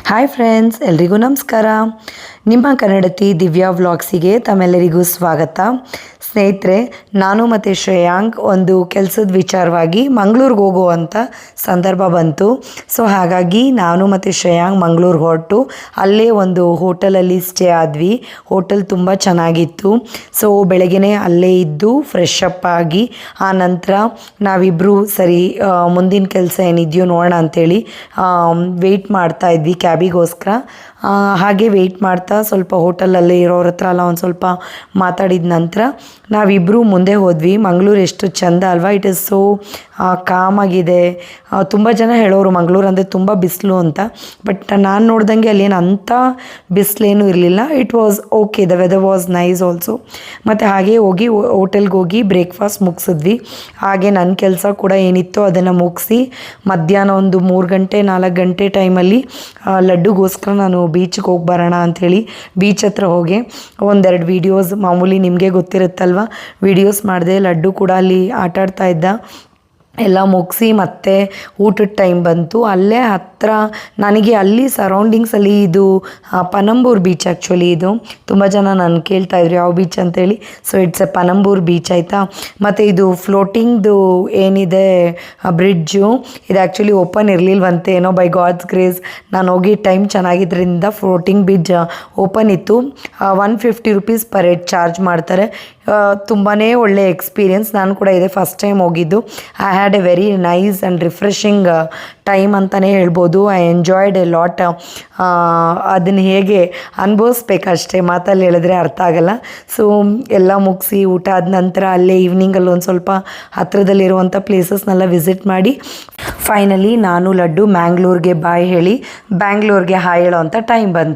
Hi friends, ಎಲ್ರಿಗೂ ನಮಸ್ಕಾರ. ನಿಮ್ಮ ಕನ್ನಡತಿ ದಿವ್ಯಾ ವ್ಲಾಗ್ಸಿಗೆ ತಮ್ಮೆಲ್ಲರಿಗೂ ಸ್ವಾಗತ. ಸ್ನೇಹಿತರೆ, ನಾನು ಮತ್ತು ಶ್ರೇಯಾಂಕ್ ಒಂದು ಕೆಲಸದ ವಿಚಾರವಾಗಿ ಮಂಗಳೂರಿಗೆ ಹೋಗುವಂಥ ಸಂದರ್ಭ ಬಂತು. ಸೊ ಹಾಗಾಗಿ ನಾನು ಮತ್ತು ಶ್ರೇಯಾಂಕ್ ಮಂಗಳೂರಿಗೆ ಹೊರಟು ಅಲ್ಲೇ ಒಂದು ಹೋಟೆಲಲ್ಲಿ ಸ್ಟೇ ಆದ್ವಿ. ಹೋಟೆಲ್ ತುಂಬ ಚೆನ್ನಾಗಿತ್ತು. ಸೊ ಬೆಳಗ್ಗೆನೇ ಅಲ್ಲೇ ಇದ್ದು ಫ್ರೆಶ್ ಅಪ್ ಆಗಿ ಆ ನಂತರ ನಾವಿಬ್ಬರು ಸರಿ ಮುಂದಿನ ಕೆಲಸ ಏನಿದೆಯೋ ನೋಡೋಣ ಅಂಥೇಳಿ ವೆಯ್ಟ್ ಮಾಡ್ತಾ ಇದ್ವಿ ಕ್ಯಾಬಿಗೋಸ್ಕರ. ಹಾಗೆ ವೆಯ್ಟ್ ಮಾಡ್ತಾ ಸ್ವಲ್ಪ ಹೋಟೆಲಲ್ಲಿ ಇರೋರ ಹತ್ರ ಎಲ್ಲ ಒಂದು ಸ್ವಲ್ಪ ಮಾತಾಡಿದ ನಂತರ ನಾವಿಬ್ಬರು ಮುಂದೆ ಹೋದ್ವಿ. ಮಂಗಳೂರು ಎಷ್ಟು ಚೆಂದ ಅಲ್ವಾ. ಇಟ್ ಈಸ್ ಸೋ ಕಾಮಾಗಿದೆ. ತುಂಬ ಜನ ಹೇಳೋರು ಮಂಗಳೂರು ಅಂದರೆ ತುಂಬ ಬಿಸಿಲು ಅಂತ. ಬಟ್ ನಾನು ನೋಡ್ದಂಗೆ ಅಲ್ಲೇನು ಅಂಥ ಬಿಸಿಲೇನೂ ಇರಲಿಲ್ಲ. It was okay, the weather was nice also. ಮತ್ತು ಹಾಗೆ ಹೋಗಿ ಹೋಟೆಲ್ಗೆ ಹೋಗಿ ಬ್ರೇಕ್ಫಾಸ್ಟ್ ಮುಗಿಸಿದ್ವಿ. ಹಾಗೆ ನನ್ನ ಕೆಲಸ ಕೂಡ ಏನಿತ್ತು ಅದನ್ನು ಮುಗಿಸಿ ಮಧ್ಯಾಹ್ನ ಒಂದು 3 ಗಂಟೆ 4 ಗಂಟೆ ಟೈಮಲ್ಲಿ ಲಡ್ಡುಗೋಸ್ಕರ ನಾನು ಬೀಚಿಗೆ ಹೋಗಿ ಬರೋಣ ಅಂಥೇಳಿ ಬೀಚ್ ಹತ್ರ ಹೋಗಿ ಒಂದೆರಡು ವೀಡಿಯೋಸ್, ಮಾಮೂಲಿ ನಿಮಗೆ ಗೊತ್ತಿರುತ್ತಲ್ವ, ವೀಡಿಯೋಸ್ ಮಾಡಿದೆ. ಲಡ್ಡು ಕೂಡ ಅಲ್ಲಿ ಆಟಾಡ್ತಾ ಇದ್ದ. ಎಲ್ಲ ಮುಗಿಸಿ ಮತ್ತೆ ಊಟದ ಟೈಮ್ ಬಂತು. ಅಲ್ಲೇ ಹತ್ತಿರ ನನಗೆ ಅಲ್ಲಿ ಸರೌಂಡಿಂಗ್ಸಲ್ಲಿ ಇದು ಪನಂಬೂರ್ ಬೀಚ್. ಆ್ಯಕ್ಚುಲಿ ಇದು ತುಂಬ ಜನ ನಾನು ಕೇಳ್ತಾಯಿದ್ರು ಯಾವ ಬೀಚ್ ಅಂತೇಳಿ. ಸೊ ಇಟ್ಸ್ ಎ ಪನಂಬೂರ್ ಬೀಚ್ ಆಯಿತಾ. ಮತ್ತು ಇದು ಫ್ಲೋಟಿಂಗ್ದು ಏನಿದೆ ಬ್ರಿಡ್ಜು, ಇದು ಆ್ಯಕ್ಚುಲಿ ಓಪನ್ ಇರಲಿಲ್ವಂತೆ. ಏನೋ ಬೈ ಗಾಡ್ಸ್ ಗ್ರೇಸ್ ನಾನು ಹೋಗಿ ಟೈಮ್ ಚೆನ್ನಾಗಿದ್ದರಿಂದ ಫ್ಲೋಟಿಂಗ್ ಬ್ರಿಡ್ಜ್ ಓಪನ್ ಇತ್ತು. 150 ರುಪೀಸ್ ಪರ್ ಹೆಡ್ ಚಾರ್ಜ್ ಮಾಡ್ತಾರೆ. ತುಂಬಾ ಒಳ್ಳೆ ಎಕ್ಸ್ಪೀರಿಯೆನ್ಸ್. ನಾನು ಕೂಡ ಇದೆ ಫಸ್ಟ್ ಟೈಮ್ ಹೋಗಿದ್ದು. I had A very nice and refreshing time ಅಂತಲೇ ಹೇಳ್ಬೋದು. I enjoyed A lot. ಅದನ್ನು ಹೇಗೆ ಅನುಭವಿಸ್ಬೇಕಷ್ಟೇ, ಮಾತಲ್ಲಿ ಹೇಳಿದ್ರೆ ಅರ್ಥ ಆಗಲ್ಲ. ಸೊ ಎಲ್ಲ ಮುಗಿಸಿ ಊಟ ಆದ ನಂತರ ಅಲ್ಲೇ ಈವ್ನಿಂಗಲ್ಲಿ ಒಂದು ಸ್ವಲ್ಪ ಹತ್ತಿರದಲ್ಲಿರುವಂಥ ಪ್ಲೇಸಸ್ನೆಲ್ಲ ವಿಸಿಟ್ ಮಾಡಿ ಫೈನಲಿ ನಾನು ಲಡ್ಡು ಮ್ಯಾಂಗ್ಳೂರ್ಗೆ ಬಾಯ್ ಹೇಳಿ ಬ್ಯಾಂಗ್ಳೂರ್ಗೆ ಹಾಯ್ ಹೇಳೋ ಅಂಥ ಟೈಮ್ ಬಂತು.